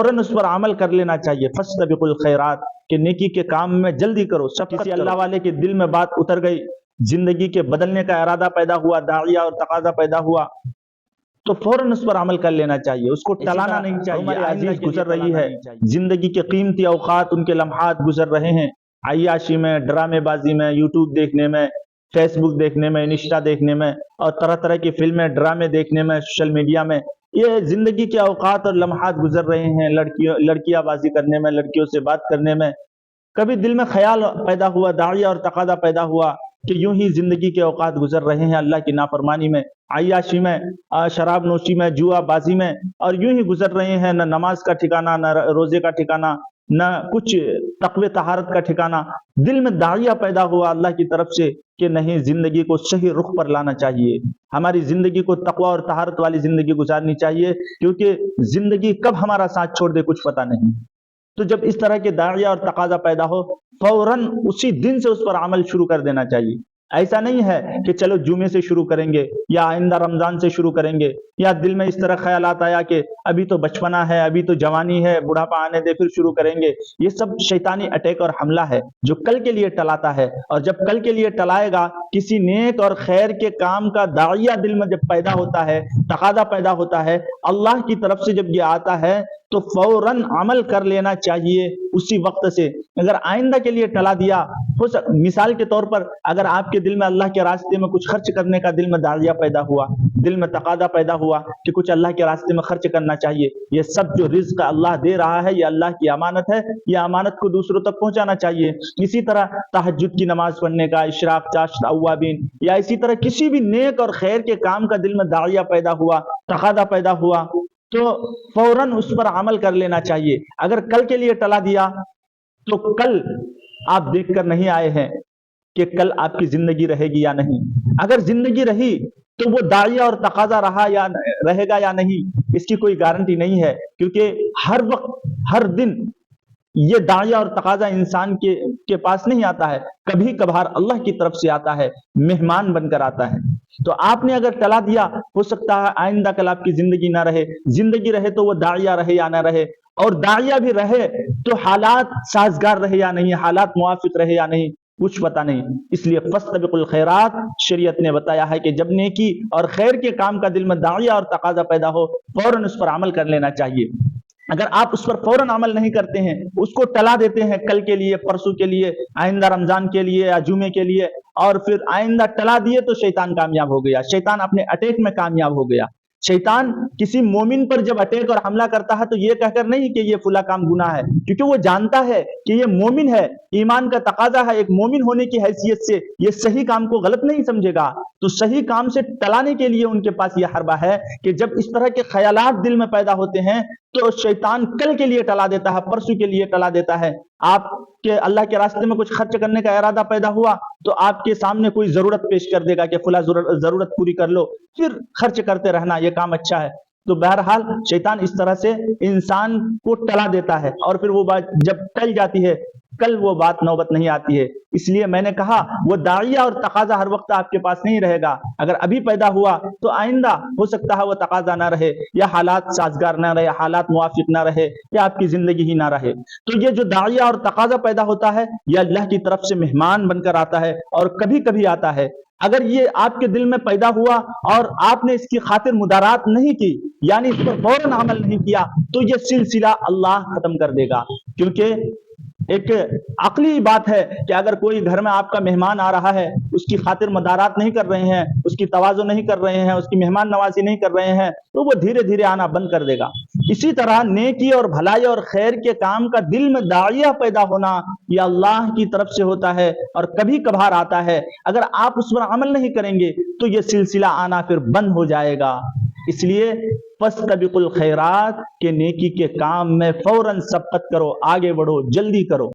فوراً اس پر عمل کر لینا چاہیے. فاستبقوا الخیرات کہ نیکی کے کام میں جلدی کرو. کسی اللہ والے کے دل میں بات اتر گئی، زندگی کے بدلنے کا ارادہ پیدا ہوا، داعیہ اور تقاضا پیدا ہوا، تو فوراً اس پر عمل کر لینا چاہیے، اس کو ٹلانا نہیں چاہیے. عمر عزیز گزر رہی ہے، زندگی کے قیمتی اوقات، ان کے لمحات گزر رہے ہیں عیاشی میں، ڈرامے بازی میں، یوٹیوب دیکھنے میں، فیس بک دیکھنے میں، انسٹا دیکھنے میں، اور طرح طرح کی فلمیں ڈرامے دیکھنے میں، سوشل میڈیا میں. یہ زندگی کے اوقات اور لمحات گزر رہے ہیں لڑکیاں بازی کرنے میں، لڑکیوں سے بات کرنے میں. کبھی دل میں خیال پیدا ہوا، داعیہ اور تقاضا پیدا ہوا کہ یوں ہی زندگی کے اوقات گزر رہے ہیں اللہ کی نافرمانی میں، عیاشی میں، شراب نوشی میں، جوا بازی میں، اور یوں ہی گزر رہے ہیں. نہ نماز کا ٹھکانہ، نہ روزے کا ٹھکانہ، نہ کچھ تقوی طہارت کا ٹھکانہ. دل میں داعیہ پیدا ہوا اللہ کی طرف سے کہ نہیں، زندگی کو صحیح رخ پر لانا چاہیے، ہماری زندگی کو تقوی اور طہارت والی زندگی گزارنی چاہیے، کیونکہ زندگی کب ہمارا ساتھ چھوڑ دے کچھ پتہ نہیں. تو جب اس طرح کے داعیہ اور تقاضا پیدا ہو، فوراً اسی دن سے اس پر عمل شروع کر دینا چاہیے. ایسا نہیں ہے کہ چلو جمعے سے شروع کریں گے یا آئندہ رمضان سے شروع کریں گے، یا دل میں اس طرح خیالات آیا کہ ابھی تو بچپنا ہے، ابھی تو جوانی ہے، بڑھاپا آنے دے پھر شروع کریں گے. یہ سب شیطانی اٹیک اور حملہ ہے جو کل کے لیے ٹلاتا ہے. اور جب کل کے لیے ٹلائے گا، کسی نیک اور خیر کے کام کا داعیہ دل میں جب پیدا ہوتا ہے، تقاضا پیدا ہوتا ہے اللہ کی طرف سے، جب یہ آتا ہے تو فوراً عمل کر لینا چاہیے اسی وقت سے. اگر آئندہ کے لیے ٹلا دیا، مثال کے طور پر اگر آپ کے دل میں اللہ کے راستے میں کچھ خرچ کرنے کا دل میں داعیہ پیدا ہوا، دل میں تقاضا پیدا ہوا کہ کچھ اللہ کے راستے میں خرچ کرنا چاہیے، یہ سب جو رزق اللہ دے رہا ہے یہ اللہ کی امانت ہے، یہ امانت کو دوسروں تک پہنچانا چاہیے. اسی طرح تہجد کی نماز پڑھنے کا، اشراق، چاشت، اوابین، یا اسی طرح کسی بھی نیک اور خیر کے کام کا دل میں داعیہ پیدا ہوا، تقاضا پیدا ہوا، تو فوراً اس پر عمل کر لینا چاہیے. اگر کل کے لیے ٹلا دیا تو کل آپ دیکھ کر نہیں آئے ہیں کہ کل آپ کی زندگی رہے گی یا نہیں. اگر زندگی رہی تو وہ داعیہ اور تقاضا رہے گا یا نہیں، اس کی کوئی گارنٹی نہیں ہے، کیونکہ ہر وقت، ہر دن یہ داعیہ اور تقاضا انسان کے پاس نہیں آتا ہے، کبھی کبھار اللہ کی طرف سے آتا ہے، مہمان بن کر آتا ہے. تو آپ نے اگر ٹلا دیا، ہو سکتا ہے آئندہ کل آپ کی زندگی نہ رہے. زندگی رہے تو وہ داعیہ رہے یا نہ رہے، اور داعیہ بھی رہے تو حالات سازگار رہے یا نہیں، حالات موافق رہے یا نہیں، کچھ پتا نہیں. اس لیے فاستبقوا الخیرات شریعت نے بتایا ہے کہ جب نیکی اور خیر کے کام کا دل میں داعیہ اور تقاضا پیدا ہو، فوراً اس پر عمل کر لینا چاہیے. اگر آپ اس پر فوراً عمل نہیں کرتے ہیں، اس کو ٹلا دیتے ہیں کل کے لیے، پرسوں کے لیے، آئندہ رمضان کے لیے یا جمعے کے لیے، اور پھر آئندہ ٹلا دیے، تو شیطان کامیاب ہو گیا، شیطان اپنے اٹیک میں کامیاب ہو گیا. شیطان کسی مومن پر جب اٹیک اور حملہ کرتا ہے تو یہ کہہ کر نہیں کہ یہ فلاں کام گناہ ہے، کیونکہ وہ جانتا ہے کہ یہ مومن ہے، ایمان کا تقاضا ہے، ایک مومن ہونے کی حیثیت سے یہ صحیح کام کو غلط نہیں سمجھے گا. تو صحیح کام سے ٹلانے کے لیے ان کے پاس یہ حربہ ہے کہ جب اس طرح کے خیالات دل میں پیدا ہوتے ہیں تو شیطان کل کے لیے ٹلا دیتا ہے، پرسوں کے لیے ٹلا دیتا ہے. آپ کے اللہ کے راستے میں کچھ خرچ کرنے کا ارادہ پیدا ہوا تو آپ کے سامنے کوئی ضرورت پیش کر دے گا کہ فلاں ضرورت پوری کر لو، پھر خرچ کرتے رہنا، یہ کام اچھا ہے. تو بہرحال شیطان اس طرح سے انسان کو ٹلا دیتا ہے، اور پھر وہ بات جب ٹل جاتی ہے، کل وہ بات نوبت نہیں آتی ہے. اس لیے میں نے کہا وہ داعیہ اور تقاضا ہر وقت آپ کے پاس نہیں رہے گا. اگر ابھی پیدا ہوا تو آئندہ ہو سکتا ہے وہ تقاضا نہ رہے، یا حالات سازگار نہ رہے، حالات موافق نہ رہے، یا آپ کی زندگی ہی نہ رہے. تو یہ جو داعیہ اور تقاضا پیدا ہوتا ہے یہ اللہ کی طرف سے مہمان بن کر آتا ہے، اور کبھی کبھی آتا ہے. اگر یہ آپ کے دل میں پیدا ہوا اور آپ نے اس کی خاطر مدارات نہیں کی، یعنی اس پر فوراً عمل نہیں کیا، تو یہ سلسلہ اللہ ختم کر دے گا. کیونکہ ایک عقلی بات ہے کہ اگر کوئی گھر میں آپ کا مہمان آ رہا ہے، اس کی خاطر مدارات نہیں کر رہے ہیں، اس کی تواضع نہیں کر رہے ہیں، اس کی مہمان نوازی نہیں کر رہے ہیں، تو وہ دھیرے دھیرے آنا بند کر دے گا. اسی طرح نیکی اور بھلائی اور خیر کے کام کا دل میں داعیہ پیدا ہونا یہ اللہ کی طرف سے ہوتا ہے، اور کبھی کبھار آتا ہے. اگر آپ اس پر عمل نہیں کریں گے تو یہ سلسلہ آنا پھر بند ہو جائے گا. اس لیے فاستبقوا الخیرات کہ نیکی کے کام میں فوراً سبقت کرو، آگے بڑھو، جلدی کرو.